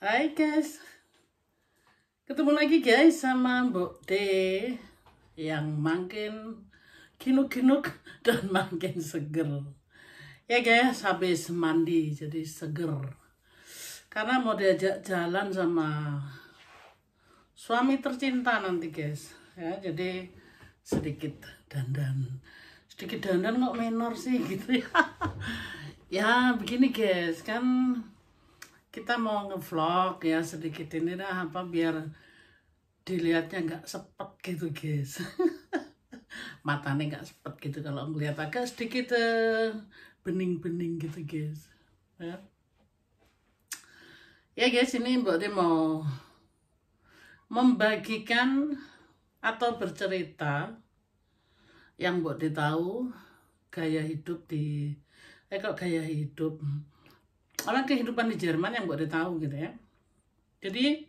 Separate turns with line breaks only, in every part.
Hai guys, ketemu lagi guys sama Mbok D yang makin kinuk-kinuk dan makin seger. Ya guys, habis mandi jadi seger. Karena mau diajak jalan sama suami tercinta nanti guys. Ya, jadi sedikit dandan. Sedikit dandan kok minor sih gitu ya. Ya begini guys, kan kita mau ngevlog ya sedikit ini lah apa biar dilihatnya nggak sepet gitu guys. Matanya nggak sepet gitu kalau ngeliat agak sedikit bening-bening gitu guys ya. Ya guys, ini Mbak De mau membagikan atau bercerita yang Mbak De tahu gaya hidup di kok gaya hidup apa kehidupan di Jerman yang Mbak De tahu gitu ya. Jadi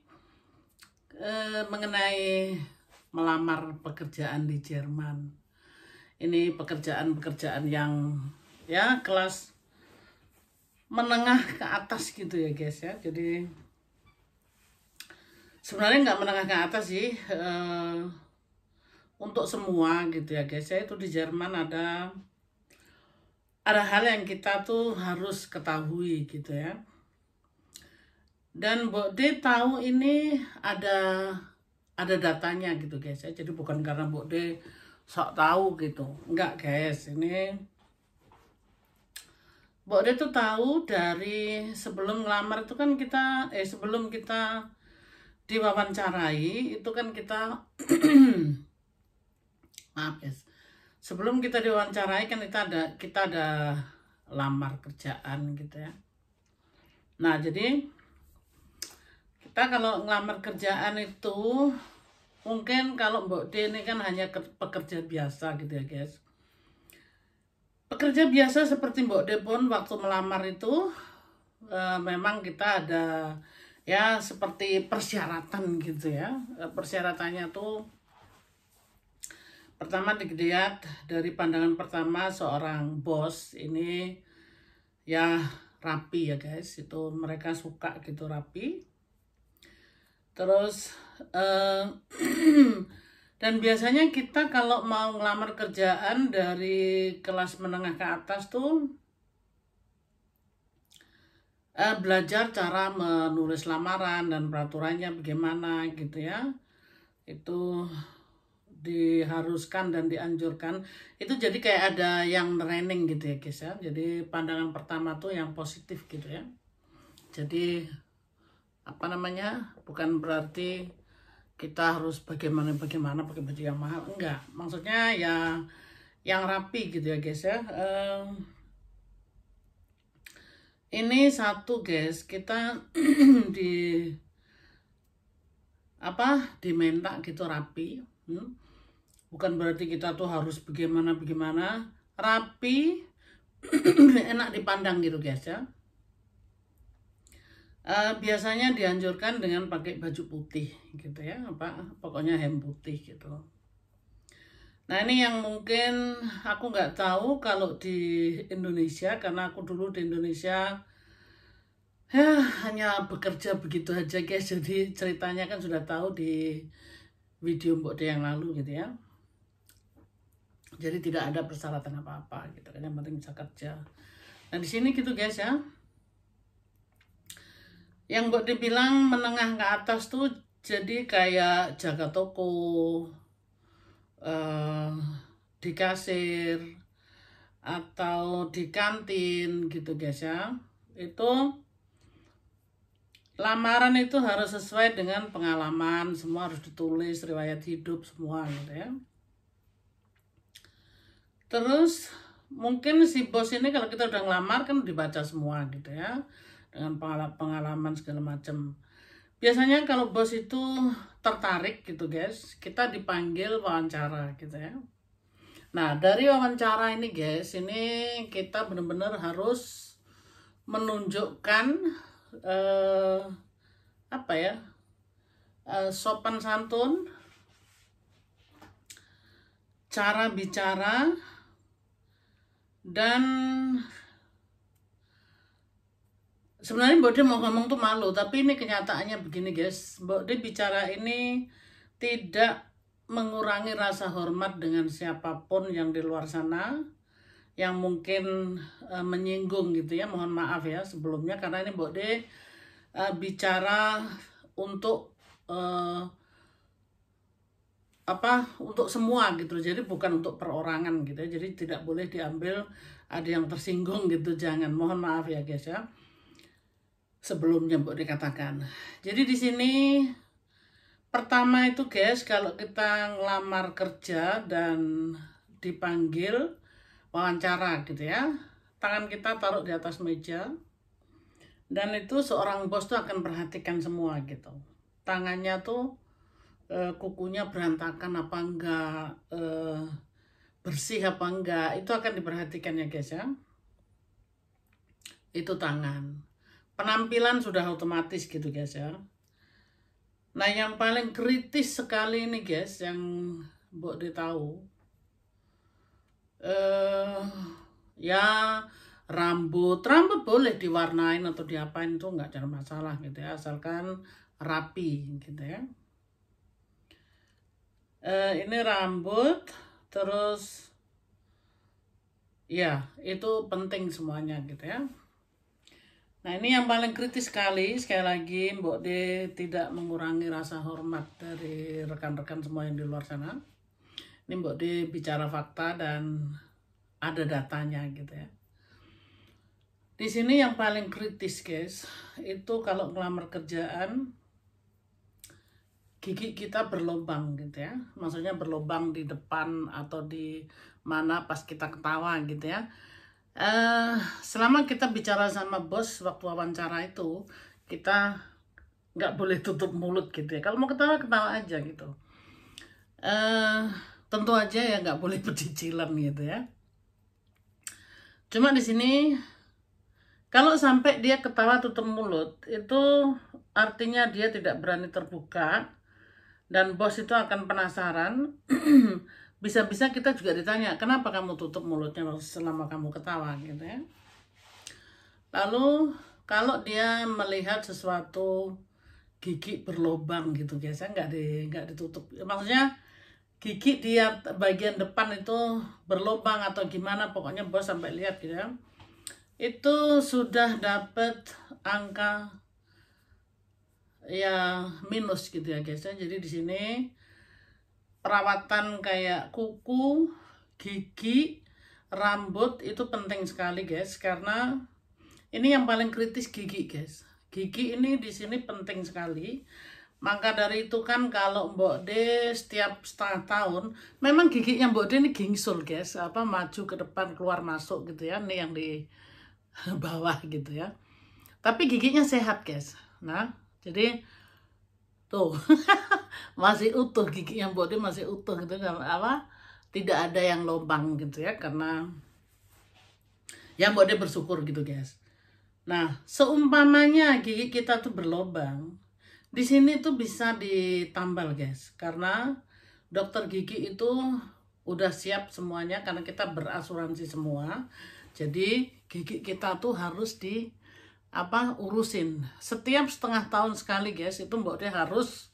mengenai melamar pekerjaan di Jerman. Ini pekerjaan-pekerjaan yang ya kelas menengah ke atas gitu ya guys ya. Jadi sebenarnya nggak menengah ke atas sih, untuk semua gitu ya guys ya. Itu di Jerman ada hal yang kita tuh harus ketahui gitu ya. Dan Mbok D tahu ini ada datanya gitu guys ya. Jadi bukan karena Mbok D sok tahu gitu, enggak guys. Ini Mbok D tuh tahu dari sebelum ngelamar itu kan kita sebelum kita diwawancarai itu kan kita maaf guys, sebelum kita diwawancarai kan kita ada lamar kerjaan gitu ya. Nah jadi kita kalau ngelamar kerjaan itu mungkin kalau Mbok D ini kan hanya pekerja biasa gitu ya guys. Pekerja biasa seperti Mbok D pun waktu melamar itu memang kita ada ya seperti persyaratan gitu ya. Persyaratannya tuh pertama dilihat dari pandangan pertama seorang bos ini ya rapi ya guys. Itu mereka suka gitu rapi. Terus dan biasanya kita kalau mau ngelamar kerjaan dari kelas menengah ke atas tuh belajar cara menulis lamaran dan peraturannya bagaimana gitu ya. Itu diharuskan dan dianjurkan. Itu jadi kayak ada yang training gitu ya guys ya. Jadi pandangan pertama tuh yang positif gitu ya. Jadi apa namanya, bukan berarti kita harus bagaimana pakai baju yang mahal, enggak, maksudnya ya yang rapi gitu ya guys ya. Ini satu guys, kita diminta gitu rapi, bukan berarti kita tuh harus bagaimana rapi. Enak dipandang gitu guys ya. Biasanya dianjurkan dengan pakai baju putih gitu ya, pokoknya hem putih gitu. Nah ini yang mungkin aku nggak tahu kalau di Indonesia, karena aku dulu di Indonesia ya hanya bekerja begitu aja guys. Jadi ceritanya kan sudah tahu di video Mbok D yang lalu gitu ya. Jadi tidak ada persyaratan apa-apa gitu kan, yang penting bisa kerja. Nah di sini gitu guys ya. Yang Mbok dibilang menengah ke atas tuh jadi kayak jaga toko, di kasir, atau di kantin gitu guys ya. Itu lamaran itu harus sesuai dengan pengalaman, semua harus ditulis, riwayat hidup semua gitu ya. Terus mungkin si bos ini kalau kita udah ngelamar kan dibaca semua gitu ya, dengan pengalaman segala macam. Biasanya kalau bos itu tertarik gitu guys, kita dipanggil wawancara gitu ya. Nah dari wawancara ini guys, ini kita benar-benar harus menunjukkan sopan santun, cara bicara, dan sebenarnya Mbok De mau ngomong tuh malu, tapi ini kenyataannya begini guys. Mbok De bicara ini tidak mengurangi rasa hormat dengan siapapun yang di luar sana yang mungkin menyinggung gitu ya. Mohon maaf ya sebelumnya, karena ini Mbok De bicara untuk untuk semua gitu, jadi bukan untuk perorangan gitu ya. Jadi tidak boleh diambil ada yang tersinggung gitu, jangan, mohon maaf ya guys ya, sebelumnya Mbok dikatakan. Jadi di sini pertama itu guys, kalau kita ngelamar kerja dan dipanggil wawancara gitu ya, tangan kita taruh di atas meja, dan itu seorang bos tuh akan perhatikan semua gitu, tangannya tuh kukunya berantakan apa enggak, bersih apa enggak, itu akan diperhatikan ya guys ya. Itu tangan. Penampilan sudah otomatis gitu guys ya. Nah yang paling kritis sekali ini guys, yang Mbok De tahu, ya rambut boleh diwarnain atau diapain, itu nggak ada masalah gitu ya, asalkan rapi gitu ya. Ini rambut, terus ya itu penting semuanya gitu ya. Nah ini yang paling kritis sekali lagi, Mbok De tidak mengurangi rasa hormat dari rekan-rekan semua yang di luar sana. Ini Mbok De bicara fakta dan ada datanya gitu ya. Di sini yang paling kritis guys, itu kalau ngelamar kerjaan, gigi kita berlubang gitu ya, maksudnya berlubang di depan atau di mana pas kita ketawa gitu ya. Selama kita bicara sama bos waktu wawancara itu, kita nggak boleh tutup mulut gitu ya. Kalau mau ketawa aja gitu. Tentu aja ya nggak boleh pecicilan gitu ya. Cuma di sini kalau sampai dia ketawa tutup mulut, itu artinya dia tidak berani terbuka. Dan bos itu akan penasaran, bisa-bisa kita juga ditanya, kenapa kamu tutup mulutnya selama kamu ketawa gitu ya. Lalu kalau dia melihat sesuatu gigi berlubang gitu guys, nggak ditutup, maksudnya gigi dia bagian depan itu berlubang atau gimana, pokoknya bos sampai lihat gitu ya, itu sudah dapat angka ya minus gitu ya guys ya. Jadi di sini perawatan kayak kuku, gigi, rambut itu penting sekali guys, karena ini yang paling kritis gigi guys. Gigi ini di sini penting sekali. Maka dari itu kan kalau Mbok De setiap setengah tahun, memang giginya Mbok De ini gingsul guys, maju ke depan keluar masuk gitu ya. Ini yang di bawah gitu ya. Tapi giginya sehat guys. Nah, jadi tuh masih utuh giginya Mbok De, masih utuh gitu, tidak ada yang lubang gitu ya, karena ya Mbok De bersyukur gitu guys. Nah, seumpamanya gigi kita tuh berlubang, di sini tuh bisa ditambal guys, karena dokter gigi itu udah siap semuanya, karena kita berasuransi semua. Jadi gigi kita tuh harus urusin setiap setengah tahun sekali guys. Itu Mbok De harus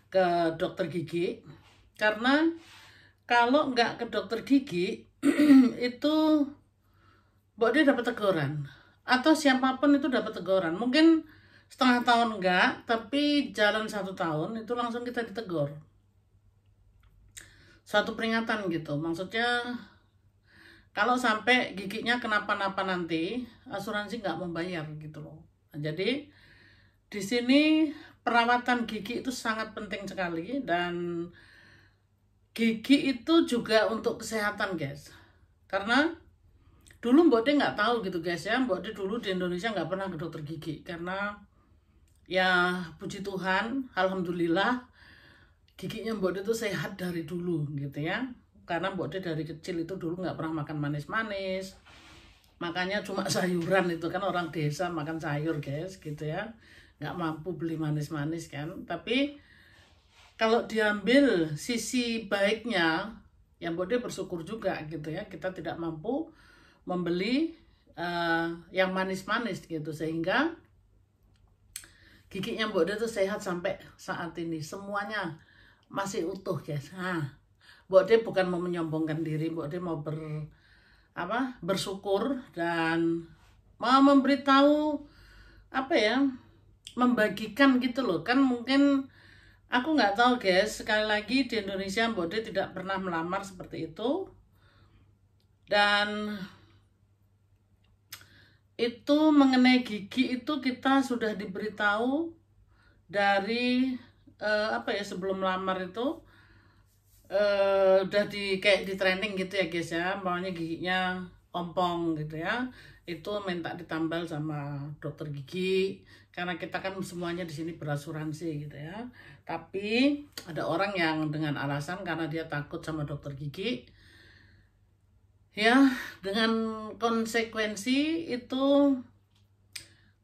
ke dokter gigi, karena kalau nggak ke dokter gigi itu Mbok De dapat teguran, atau siapapun itu dapat teguran. Mungkin setengah tahun enggak, tapi jalan 1 tahun itu langsung kita ditegur, suatu peringatan gitu. Maksudnya kalau sampai giginya kenapa-napa nanti asuransi nggak membayar gitu loh. Nah, jadi di sini perawatan gigi itu sangat penting sekali, dan gigi itu juga untuk kesehatan guys. Karena dulu Mbok De nggak tahu gitu guys ya, Mbok De dulu di Indonesia nggak pernah ke dokter gigi, karena ya puji Tuhan, alhamdulillah giginya Mbok De itu sehat dari dulu gitu ya. Karena Mbok De dari kecil itu dulu nggak pernah makan manis-manis, makanya cuma sayuran. Itu kan orang desa makan sayur guys gitu ya, nggak mampu beli manis-manis kan. Tapi kalau diambil sisi baiknya, yang Mbok De bersyukur juga gitu ya, kita tidak mampu membeli yang manis-manis gitu, sehingga giginya Mbok De tuh sehat sampai saat ini, semuanya masih utuh guys. Nah, Mbok De bukan mau menyombongkan diri, Mbok De mau bersyukur dan mau memberitahu membagikan gitu loh. Kan mungkin aku nggak tahu guys, sekali lagi di Indonesia Mbok De tidak pernah melamar seperti itu. Dan itu mengenai gigi itu kita sudah diberitahu dari sebelum melamar itu udah kayak di training gitu ya guys ya, maunya giginya ompong gitu ya, itu minta ditambal sama dokter gigi karena kita kan semuanya di sini berasuransi gitu ya. Tapi ada orang yang dengan alasan karena dia takut sama dokter gigi, ya dengan konsekuensi itu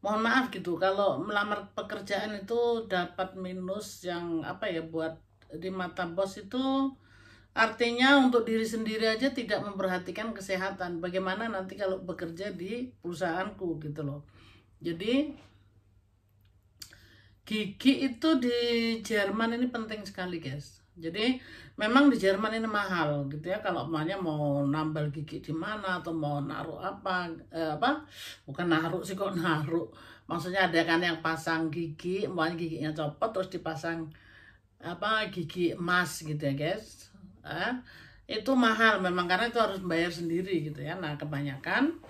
mohon maaf gitu kalau melamar pekerjaan itu dapat minus yang buat di mata bos itu, artinya untuk diri sendiri aja tidak memperhatikan kesehatan, bagaimana nanti kalau bekerja di perusahaanku gitu loh. Jadi gigi itu di Jerman ini penting sekali guys. Jadi memang di Jerman ini mahal gitu ya, kalau mau nambal gigi di mana atau mau naruh bukan naruh sih, kok naruh, maksudnya ada kan yang pasang gigi, giginya copot terus dipasang gigi emas gitu ya guys. Itu mahal memang karena itu harus bayar sendiri gitu ya. Nah kebanyakan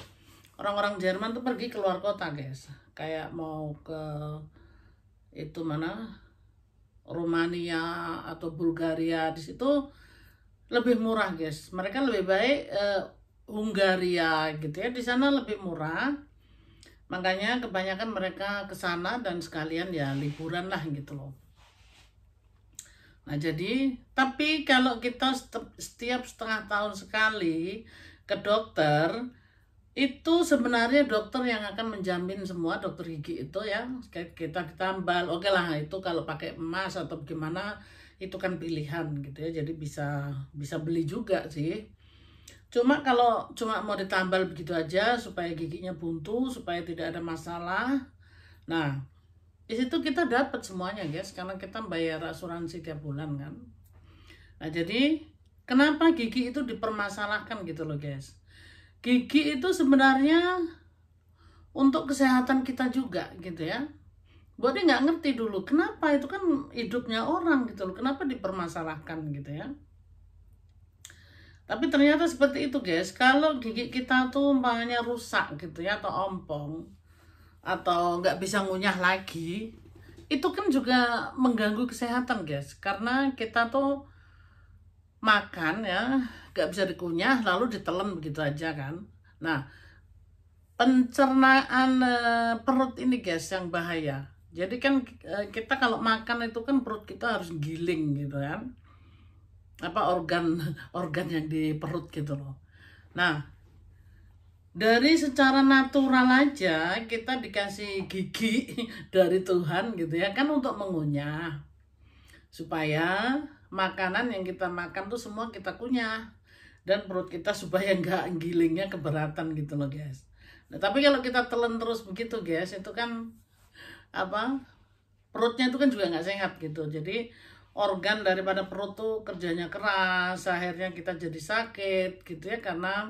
orang-orang Jerman tuh pergi keluar kota guys, kayak mau ke itu mana, Rumania atau Bulgaria, di situ lebih murah guys. Mereka lebih baik Hungaria gitu ya, di sana lebih murah. Makanya kebanyakan mereka ke sana dan sekalian ya liburan lah gitu loh. Nah jadi, tapi kalau kita setiap setengah tahun sekali ke dokter, itu sebenarnya dokter yang akan menjamin semua, dokter gigi itu ya, kita ditambal, oke lah itu kalau pakai emas atau gimana itu kan pilihan gitu ya, jadi bisa beli juga sih. Cuma kalau cuma mau ditambal begitu aja supaya giginya buntu, supaya tidak ada masalah, nah di situ kita dapat semuanya guys, karena kita bayar asuransi tiap bulan kan. Nah jadi kenapa gigi itu dipermasalahkan gitu loh guys. Gigi itu sebenarnya untuk kesehatan kita juga gitu ya. Buat dia nggak ngerti dulu kenapa, itu kan hidupnya orang gitu loh, kenapa dipermasalahkan gitu ya. Tapi ternyata seperti itu guys, kalau gigi kita tuh umpamanya rusak gitu ya, atau ompong, atau nggak bisa ngunyah lagi, itu kan juga mengganggu kesehatan guys. Karena kita tuh makan ya nggak bisa dikunyah lalu ditelan begitu aja kan. Nah pencernaan perut ini guys yang bahaya. Jadi kan kita kalau makan itu kan perut kita harus giling gitu kan, organ yang di perut gitu loh. Nah dari secara natural aja kita dikasih gigi dari Tuhan gitu ya kan, untuk mengunyah, supaya makanan yang kita makan tuh semua kita kunyah, dan perut kita supaya nggak gilingnya keberatan gitu loh guys. Nah tapi kalau kita telan terus begitu guys, itu kan perutnya itu kan juga nggak sehat gitu. Jadi organ daripada perut tuh kerjanya keras, akhirnya kita jadi sakit gitu ya, karena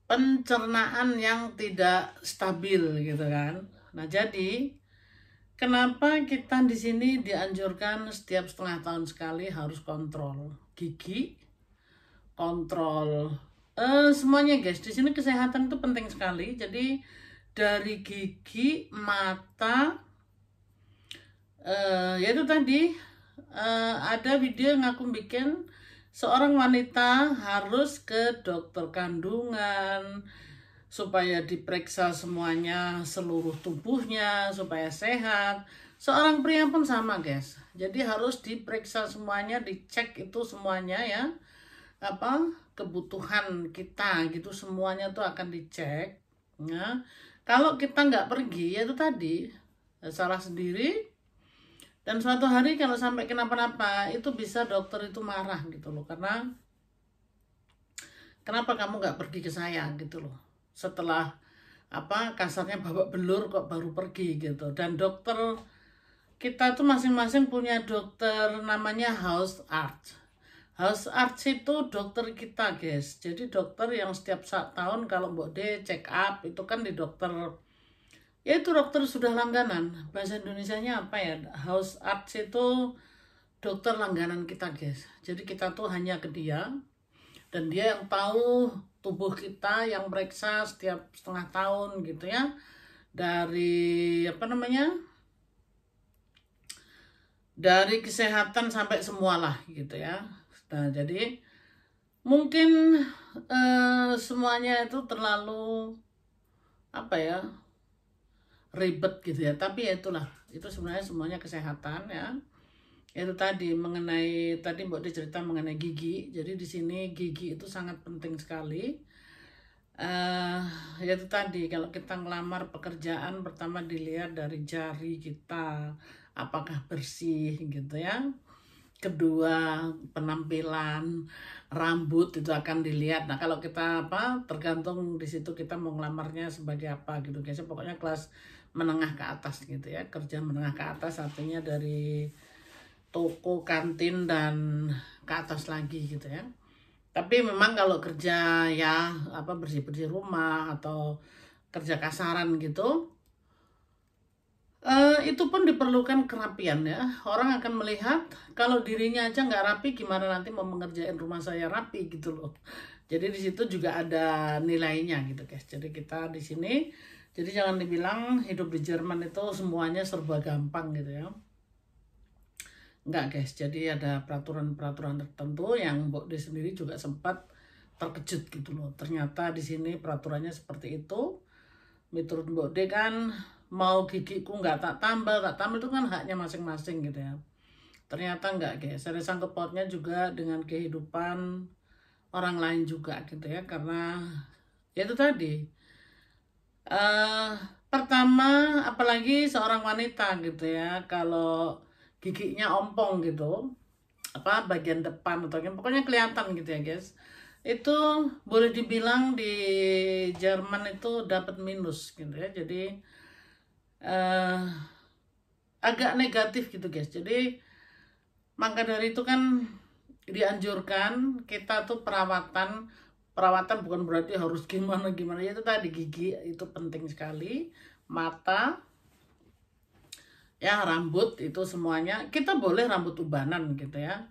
pencernaan yang tidak stabil gitu kan. Nah jadi kenapa kita di sini dianjurkan setiap setengah tahun sekali harus kontrol gigi, kontrol semuanya guys. Di sini kesehatan itu penting sekali. Jadi dari gigi, mata, yaitu tadi ada video yang aku bikin, seorang wanita harus ke dokter kandungan supaya diperiksa semuanya, seluruh tubuhnya supaya sehat. Seorang pria pun sama guys, jadi harus diperiksa semuanya, dicek itu semuanya ya, kebutuhan kita gitu, semuanya tuh akan dicek. Nah kalau kita nggak pergi, ya itu tadi salah sendiri, dan suatu hari kalau sampai kenapa-napa itu bisa dokter itu marah gitu loh, karena kenapa kamu nggak pergi ke saya gitu loh, setelah apa kasarnya babak belur kok baru pergi gitu. Dan dokter kita tuh masing-masing punya dokter namanya house art. House art itu dokter kita guys. Jadi dokter yang setiap tahun kalau Mbok De check up itu kan di dokter, ya itu dokter sudah langganan. Bahasa Indonesianya apa ya? House art itu dokter langganan kita guys. Jadi kita tuh hanya ke dia dan dia yang tahu tubuh kita, yang meriksa setiap setengah tahun gitu ya, dari apa namanya, dari kesehatan sampai semualah gitu ya. Nah jadi mungkin semuanya itu terlalu apa ya, ribet gitu ya, tapi ya itulah, itu sebenarnya semuanya kesehatan ya. Itu tadi mengenai, tadi Mbak dicerita mengenai gigi. Jadi di sini gigi itu sangat penting sekali. Ya itu tadi, kalau kita ngelamar pekerjaan pertama dilihat dari jari kita apakah bersih gitu ya. Kedua penampilan, rambut itu akan dilihat. Nah kalau kita apa, tergantung di situ kita mau ngelamarnya sebagai apa gitu guys. Pokoknya kelas menengah ke atas gitu ya. Kerja menengah ke atas artinya dari toko, kantin, dan ke atas lagi gitu ya. Tapi memang kalau kerja ya apa, bersih-bersih rumah atau kerja kasaran gitu, itu pun diperlukan kerapian ya. Orang akan melihat kalau dirinya aja nggak rapi, gimana nanti mau mengerjain rumah saya rapi gitu loh. Jadi di situ juga ada nilainya gitu guys. Jadi kita di sini, jadi jangan dibilang hidup di Jerman itu semuanya serba gampang gitu ya. Enggak guys, jadi ada peraturan-peraturan tertentu yang Mbok De sendiri juga sempat terkejut gitu loh. Ternyata di sini peraturannya seperti itu. Menurut Mbok De kan mau gigiku nggak tak tambal itu kan haknya masing-masing gitu ya. Ternyata enggak guys, ada sangkut pautnya juga dengan kehidupan orang lain juga gitu ya. Karena ya itu tadi, pertama apalagi seorang wanita gitu ya, kalau giginya ompong gitu, apa bagian depan atau pokoknya kelihatan gitu ya guys, itu boleh dibilang di Jerman itu dapat minus gitu ya. Jadi agak negatif gitu guys. Jadi maka dari itu kan dianjurkan kita tuh perawatan bukan berarti harus gimana ya, itu tadi gigi itu penting sekali, mata ya, rambut itu semuanya. Kita boleh rambut ubanan gitu ya,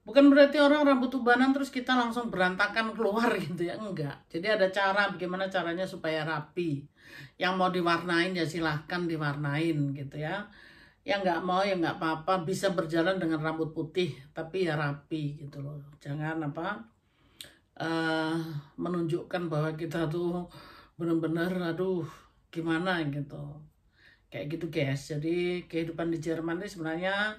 bukan berarti orang rambut ubanan terus kita langsung berantakan keluar gitu ya, enggak. Jadi ada cara bagaimana caranya supaya rapi. Yang mau diwarnain ya silahkan diwarnain gitu ya, yang nggak mau ya nggak apa-apa, bisa berjalan dengan rambut putih tapi ya rapi gitu loh. Jangan apa menunjukkan bahwa kita tuh bener-bener aduh gimana gitu, kayak gitu guys. Jadi kehidupan di Jerman ini sebenarnya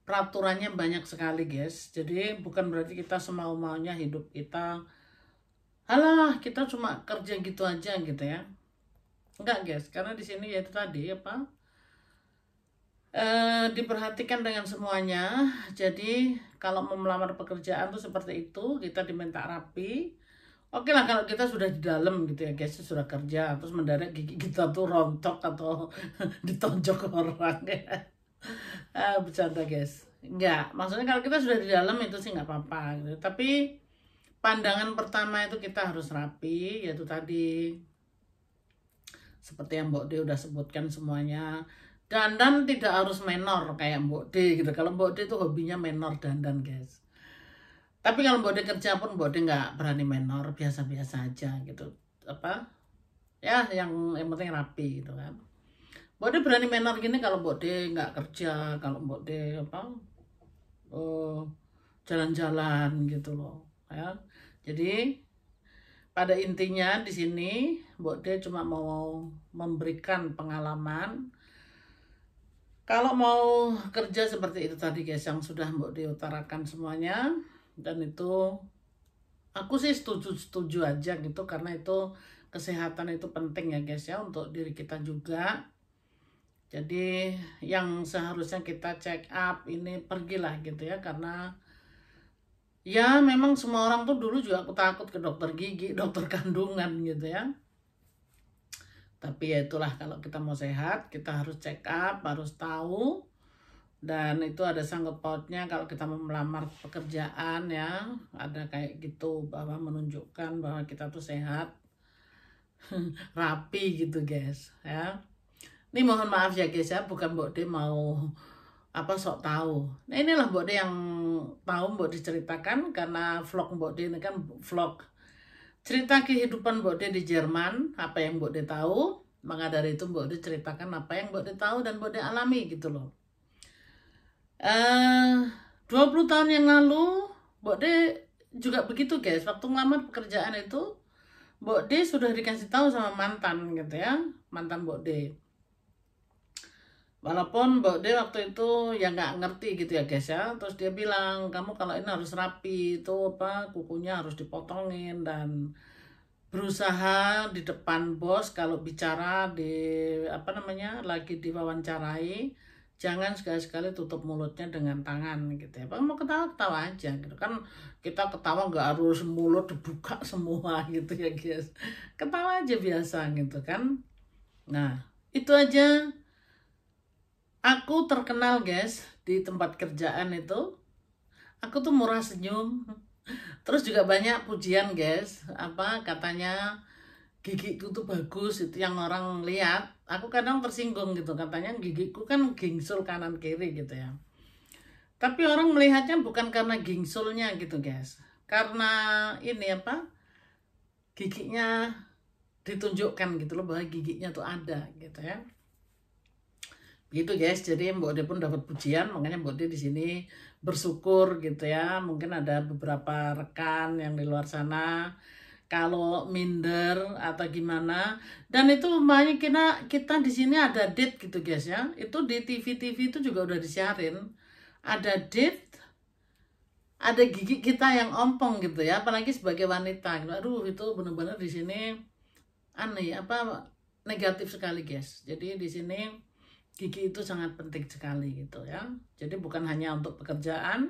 peraturannya banyak sekali guys. Jadi bukan berarti kita semau-maunya hidup kita, alah kita cuma kerja gitu aja gitu ya, enggak guys. Karena di sini ya itu tadi apa, diperhatikan dengan semuanya. Jadi kalau mau melamar pekerjaan tuh seperti itu, kita diminta rapi. Oke lah kalau kita sudah di dalam gitu ya guys, sudah kerja terus mendadak gigi kita tuh rontok atau ditonjok orang ya. Bercanda guys, enggak, maksudnya kalau kita sudah di dalam itu sih nggak apa-apa gitu. Tapi pandangan pertama itu kita harus rapi, yaitu tadi seperti yang Mbok De udah sebutkan semuanya. Dandan tidak harus menor kayak Mbok De gitu. Kalau Mbok De itu hobinya menor dandan guys. Tapi kalau Mbok De kerja pun Mbok De nggak berani menor, biasa-biasa aja gitu. Apa? Ya yang penting rapi gitu kan. Mbok De berani menor gini kalau Mbok De nggak kerja, kalau Mbok De apa? Jalan-jalan gitu loh ya. Jadi pada intinya di sini Mbok De cuma mau memberikan pengalaman. Kalau mau kerja seperti itu tadi guys, yang sudah Mbok De utarakan semuanya, dan itu aku sih setuju aja gitu, karena itu kesehatan itu penting ya guys ya, untuk diri kita juga. Jadi yang seharusnya kita check up ini pergilah gitu ya, karena ya memang semua orang tuh dulu juga aku takut ke dokter gigi, dokter kandungan gitu ya. Tapi ya itulah, kalau kita mau sehat kita harus check up, harus tahu. Dan itu ada sangkut pautnya kalau kita mau melamar pekerjaan ya, ada kayak gitu bahwa menunjukkan bahwa kita tuh sehat, rapi gitu guys ya. Ini mohon maaf ya guys ya, bukan Mbok De mau apa sok tahu. Nah inilah Mbok De yang tahu Mbok De ceritakan, karena vlog Mbok De ini kan vlog cerita kehidupan Mbok De di Jerman, apa yang Mbok De tahu. Maka dari itu Mbok De ceritakan apa yang Mbok De tahu dan Mbok De alami gitu loh. 20 tahun yang lalu Mbok De juga begitu guys. Waktu ngelamar pekerjaan itu Mbok De sudah dikasih tahu sama mantan gitu ya, mantan Mbok De. Walaupun Mbok De waktu itu ya nggak ngerti gitu ya guys ya. Terus dia bilang, kamu kalau ini harus rapi, itu apa, kukunya harus dipotongin, dan berusaha di depan bos kalau bicara di apa namanya lagi diwawancarai, jangan sekali-sekali tutup mulutnya dengan tangan gitu ya. Mau ketawa-ketawa aja gitu kan, kita ketawa nggak harus mulut dibuka semua gitu ya guys, ketawa aja biasa gitu kan. Nah itu aja. Aku terkenal guys di tempat kerjaan itu, aku tuh murah senyum. Terus juga banyak pujian guys, apa katanya gigiku tuh bagus, itu yang orang lihat. Aku kadang tersinggung gitu, katanya gigiku kan gingsul kanan kiri gitu ya. Tapi orang melihatnya bukan karena gingsulnya gitu guys, karena ini apa, giginya ditunjukkan gitu loh, bahwa giginya tuh ada gitu ya. Gitu guys, jadi Mbok De pun dapat pujian, makanya Mbok De di sini bersyukur gitu ya. Mungkin ada beberapa rekan yang di luar sana kalau minder atau gimana, dan itu makanya kita di sini ada date gitu guys ya. Itu di TV itu juga udah disiarin, ada date, ada gigi kita yang ompong gitu ya, apalagi sebagai wanita. Aduh itu bener-bener di sini aneh apa, negatif sekali guys. Jadi di sini gigi itu sangat penting sekali gitu ya. Jadi bukan hanya untuk pekerjaan,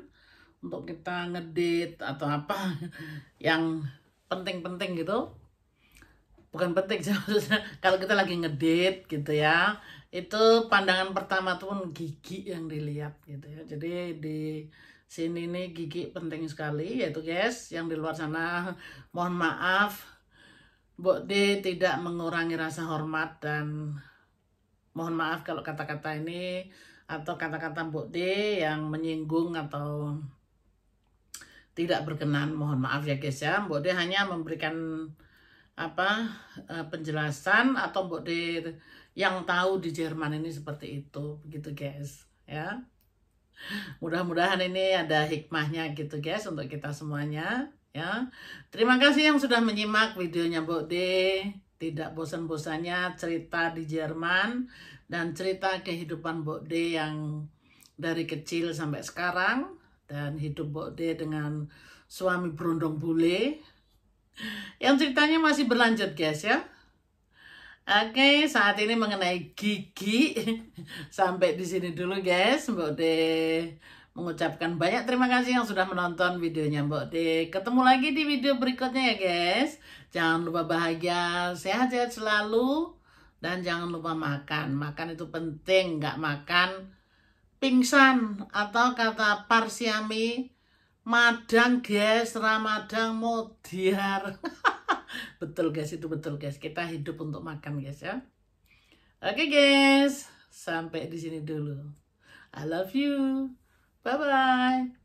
untuk kita ngedate atau apa yang penting-penting gitu, bukan penting sih maksudnya. Kalau kita lagi ngedate gitu ya, itu pandangan pertama tuh gigi yang dilihat gitu ya. Jadi di sini nih gigi penting sekali yaitu guys. Yang di luar sana mohon maaf, Mbok De tidak mengurangi rasa hormat, dan mohon maaf kalau kata-kata ini atau kata-kata Mbok De yang menyinggung atau tidak berkenan, mohon maaf ya guys ya. Mbok De hanya memberikan apa penjelasan, atau Mbok De yang tahu di Jerman ini seperti itu, begitu guys ya. Mudah-mudahan ini ada hikmahnya gitu guys untuk kita semuanya ya. Terima kasih yang sudah menyimak videonya Mbok De. Tidak bosan-bosannya cerita di Jerman dan cerita kehidupan Mbok De yang dari kecil sampai sekarang, dan hidup Mbok De dengan suami berondong bule yang ceritanya masih berlanjut guys ya. Oke, saat ini mengenai gigi sampai di sini dulu guys. Mbok De mengucapkan banyak terima kasih yang sudah menonton videonya Mbok De. Ketemu lagi di video berikutnya ya guys. Jangan lupa bahagia, sehat-sehat selalu, dan jangan lupa makan. Makan itu penting, nggak makan pingsan, atau kata Parsiami, madang guys, ramadang modiar. Betul guys, itu betul guys. Kita hidup untuk makan guys ya. Oke guys, sampai di sini dulu. I love you. Bye bye.